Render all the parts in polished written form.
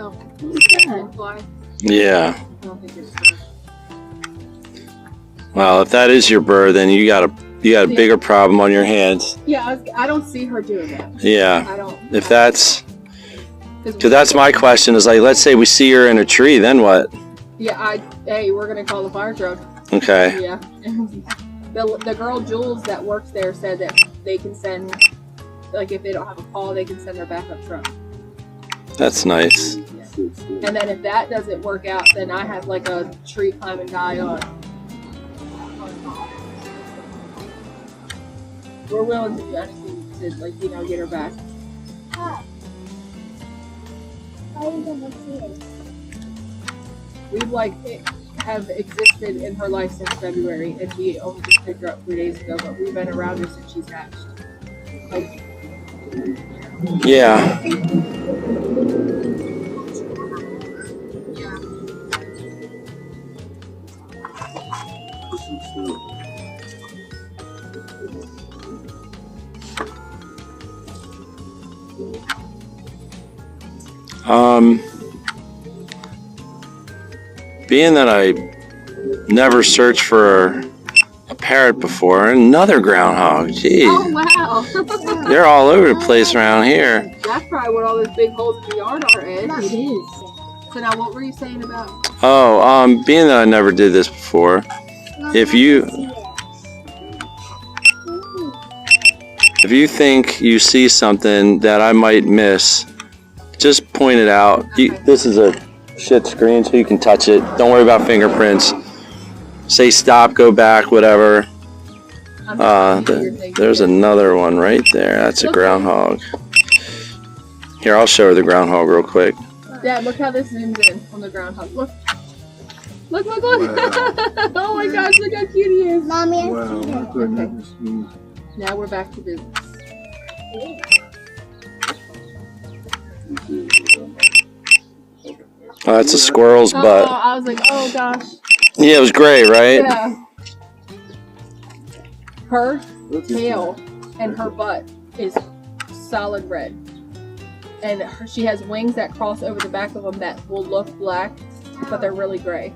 Oh, fly. Yeah. I don't think it's Well, if that is your bird, then you got a bigger problem on your hands. Yeah, I don't see her doing that. Yeah. I don't. If that's, because that's my question is like, let's say we see her in a tree, then what? Yeah, hey, we're gonna call the fire truck. Okay. Yeah. The girl Jules that works there said that they can send, like if they don't have a call, they can send their backup truck. That's nice. And then if that doesn't work out, then I have like a tree climbing guy on. We're willing to do anything to, like, you know, get her back. We've like have existed in her life since February, and we only just picked her up 3 days ago. But we've been around her since she's hatched. Like, Yeah. Being that I never searched for a parrot before, another groundhog. Jeez. oh wow! They're all over the place around here. That's probably what all those big holes in the yard are, Ed. It is. So now, what were you saying about? Oh, being that I never did this before, if you think you see something that I might miss, just point it out. This is a shit screen, so you can touch it. Don't worry about fingerprints. Say stop, go back, whatever. There's another one right there. That's a groundhog. Here, I'll show her the groundhog real quick. Dad, look how this zooms in on the groundhog. Look. Look, look, look. Wow. Oh my gosh, look how cute he is. Mommy, Wow, I couldn't Okay. understand. Now we're back to business. Oh, that's a squirrel's Oh, butt. I was like, oh gosh. Yeah, it was gray, right? Yeah. Her tail and her butt is solid red. And she has wings that cross over the back of them that will look black, but they're really gray.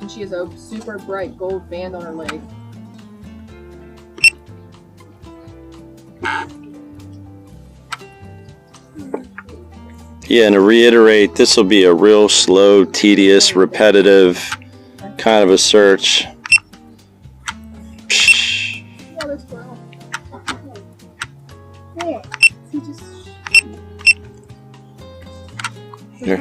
And she has a super bright gold band on her leg. Yeah, and to reiterate, this will be a real slow, tedious, repetitive kind of a search. Another squirrel. here. He just... Here.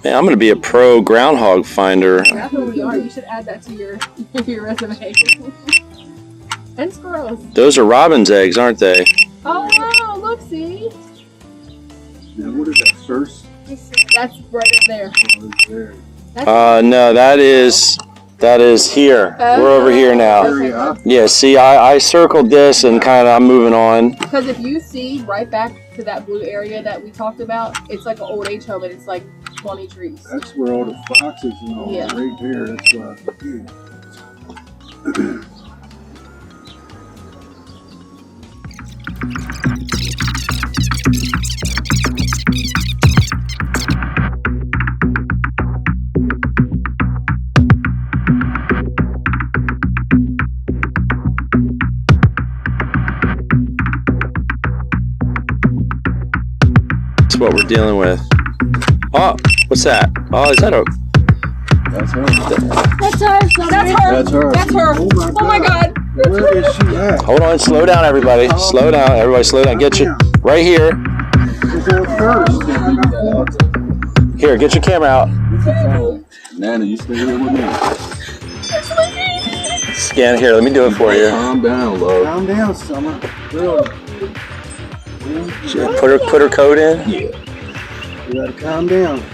Man, I'm going to be a pro groundhog finder. That's who we are. You should add that to your resume. And squirrels. Those are robin's eggs, aren't they? Oh wow! Look, see? Now, what is that, Circe? That's right up there. Oh, it's there. No, that is here. We're over here now. Area. Yeah, see, I circled this and kind of I'm moving on. Because if you see right back to that blue area that we talked about, it's like an old age home and it's like 20 trees. That's where all the foxes and all, Yeah. right there. That's why I forget. That's what we're dealing with. Oh, what's that? Oh, is that a... That's her. That's ours. That's her! That's her. That's her! Oh my God! Where is she at? Hold on, slow down, everybody. Slow down, everybody, slow down. Get you right here. She's there first. Here, get your camera out. Nana, you stay here with me. Scan it here. Let me do it for you. Calm down, love. Calm down, Summer. Really? Put her coat in. You gotta calm down. You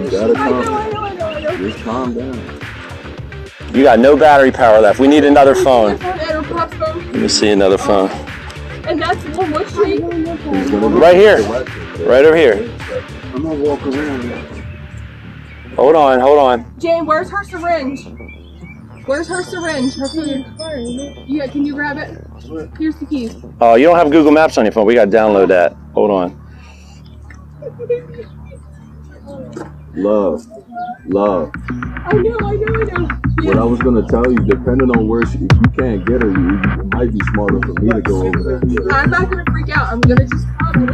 gotta calm down. Just calm down. You got no battery power left. We need another phone. Let me see another phone. And that's from what street? Right here. Right over here. I'm gonna walk around now. Hold on, hold on. Jane, where's her syringe? Where's her syringe? Her food. Yeah, can you grab it? Here's the keys. Oh, you don't have Google Maps on your phone. We got to download that. Hold on. Love. I know. What I was gonna tell you, depending on where if you can't get her, it might be smarter for me to go over there and get her. I'm not gonna freak out. I'm gonna just come.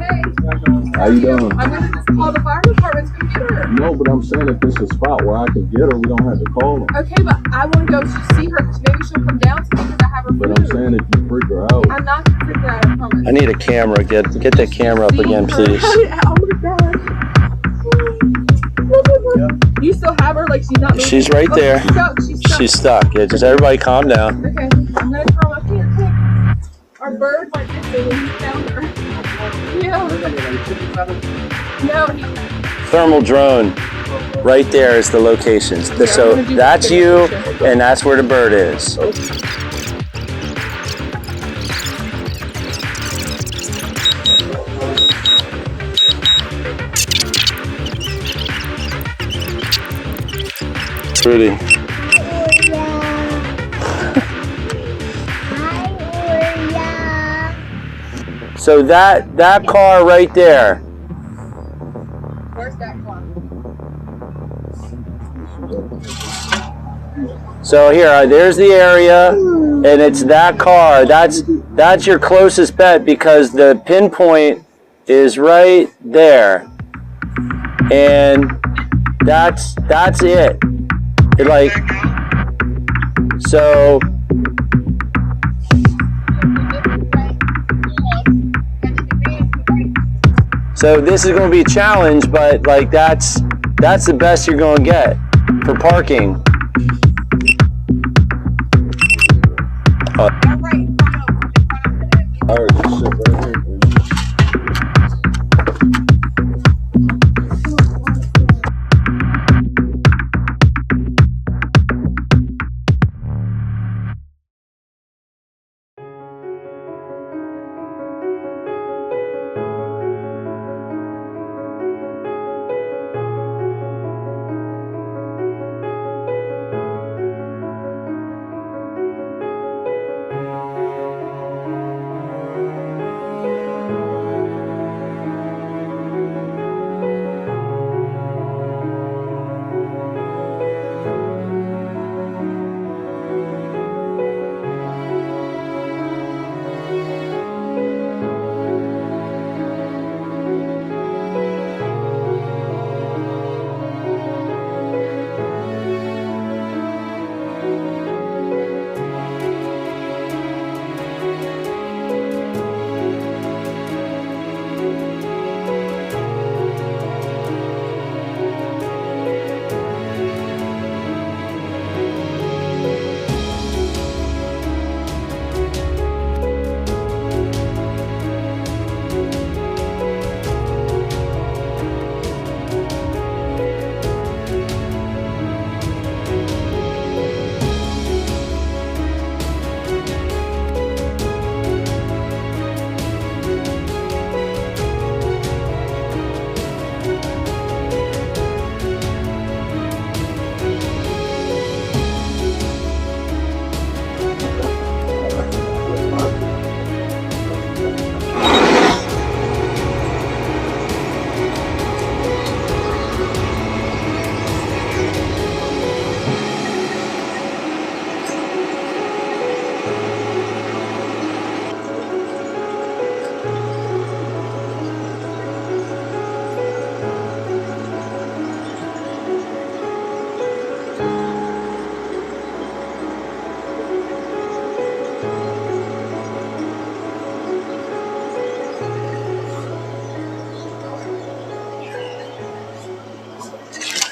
Hey. How you doing? I'm gonna just call the fire department's gonna get her. No, but I'm saying if it's a spot where I can get her, we don't have to call them. Okay, but I want to go see her because maybe she'll come down to me because I have her food. But I'm saying if you freak her out. I'm not gonna freak her out. I promise. I need a camera. Get that camera up again, please. Oh my god. You still have her? Like she's not moving? She's right there. She's stuck. She's stuck. Yeah, just everybody calm down. Okay, I'm gonna throw up here. Our bird went missing and he found her. Yeah. No, Thermal drone. Right there is the locations. So that's you, and that's where the bird is. Pretty. So that car right there. where's that car? So here, there's the area, and it's that car. That's your closest bet because the pinpoint is right there, and that's it. It like so. So this is going to be a challenge, but like that's the best you're going to get for parking.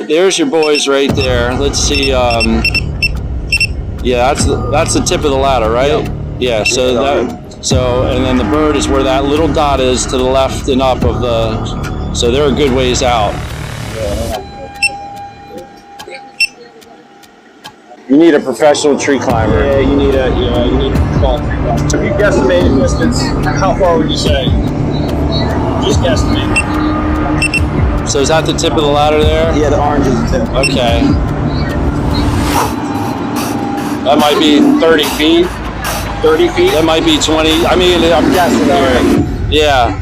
There's your boys right there. Let's see. Yeah, that's the tip of the ladder, right? Yeah. So and then the bird is where that little dot is to the left and up of the. So they're a good ways out. You need a professional tree climber. Yeah, you need a small tree climber. So if you guesstimate distance, how far would you say? Just guesstimate. So is that the tip of the ladder there? Yeah, the orange is the tip. Okay. That might be 30 feet. 30 feet? That might be 20. I mean, I'm guessing here. Yeah.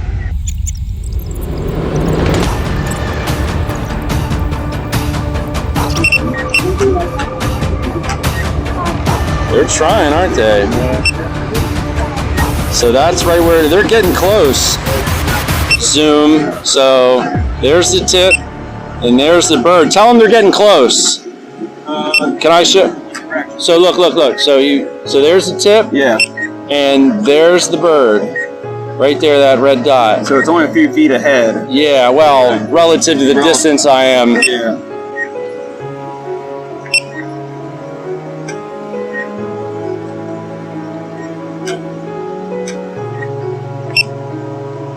They're trying, aren't they? So that's right where they're getting close. Zoom. So there's the tip, and there's the bird. Tell them they're getting close. Can I show? So look. So there's the tip. Yeah. And there's the bird. Right there, that red dot. So it's only a few feet ahead. Yeah, well, relative to the distance I am. Yeah.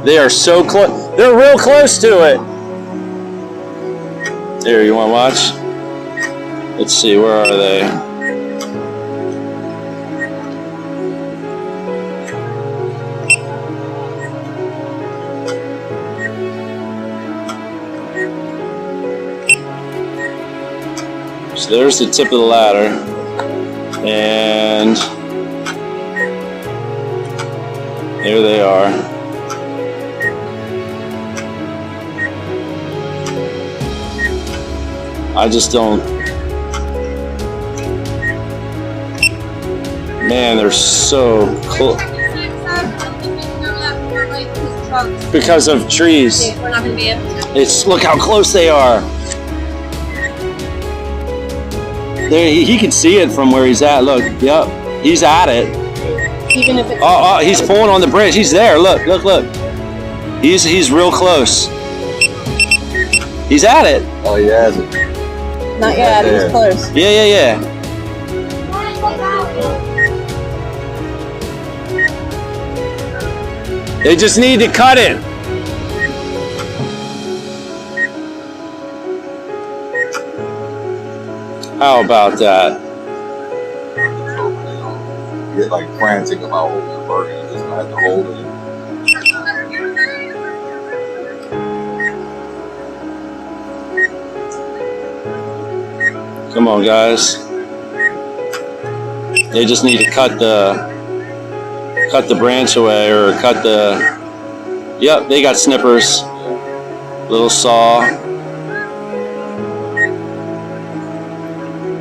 They are so close. They're real close to it. There, you want to watch? Let's see, where are they? So there's the tip of the ladder. And there they are. I just don't. Man, they're so close. Because of trees. We're not going to be able to. It's, look how close they are. There, he can see it from where he's at. Look, yep, he's at it. Even if it's Oh, he's pulling on the bridge. He's there. Look. He's real close. He's at it. Oh, he has it. not yet, it was close. Yeah. They just need to cut it. How about that? Get like frantic about holding the bird. You just have to hold it. Come on, guys. They just need to cut the branch away, or cut the. Yep, they got snippers. Little saw.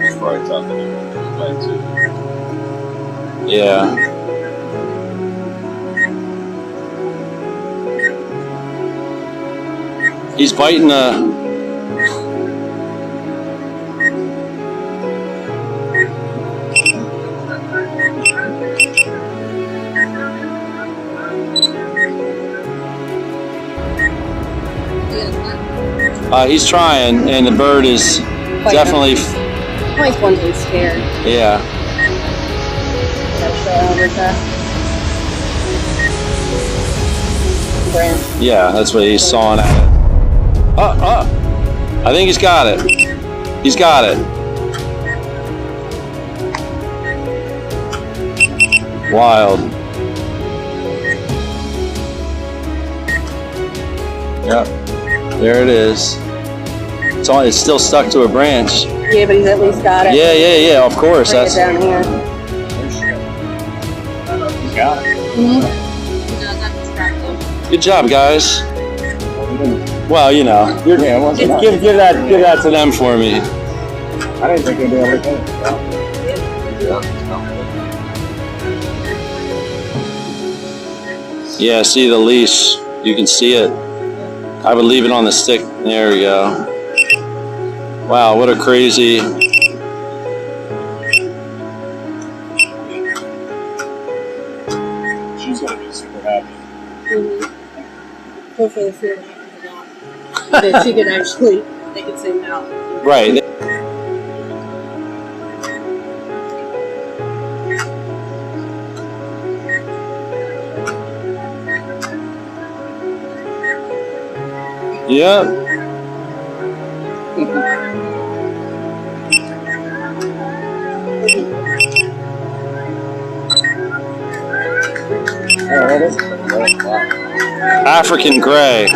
It's probably tough to do that too. Yeah. He's biting the. He's trying, and the bird is definitely. Always one to be scared. Yeah. Branch. Yeah, that's what he's sawing at it. I think he's got it. He's got it. Wild. Yep. There it is. It's still stuck to a branch. Yeah, but he's at least got it. Yeah. Of course. Bring That's it down here. He's got it. good job, guys. Well, you know, give that to them for me. I didn't think they'd be able to do it. Yeah, see the leash. You can see it. I would leave it on the stick. There we go. Wow, what a crazy. She's going to be super happy. Hopefully the fear that she could actually make it sing out. Right. Yep. African Grey.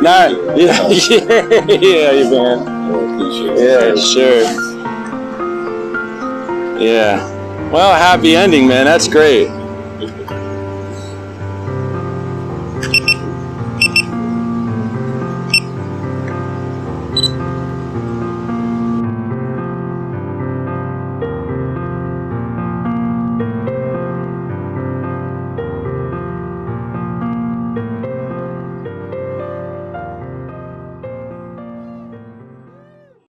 Nah, yeah, yeah, man. Yeah, sure. Yeah. Well, happy ending, man. That's great.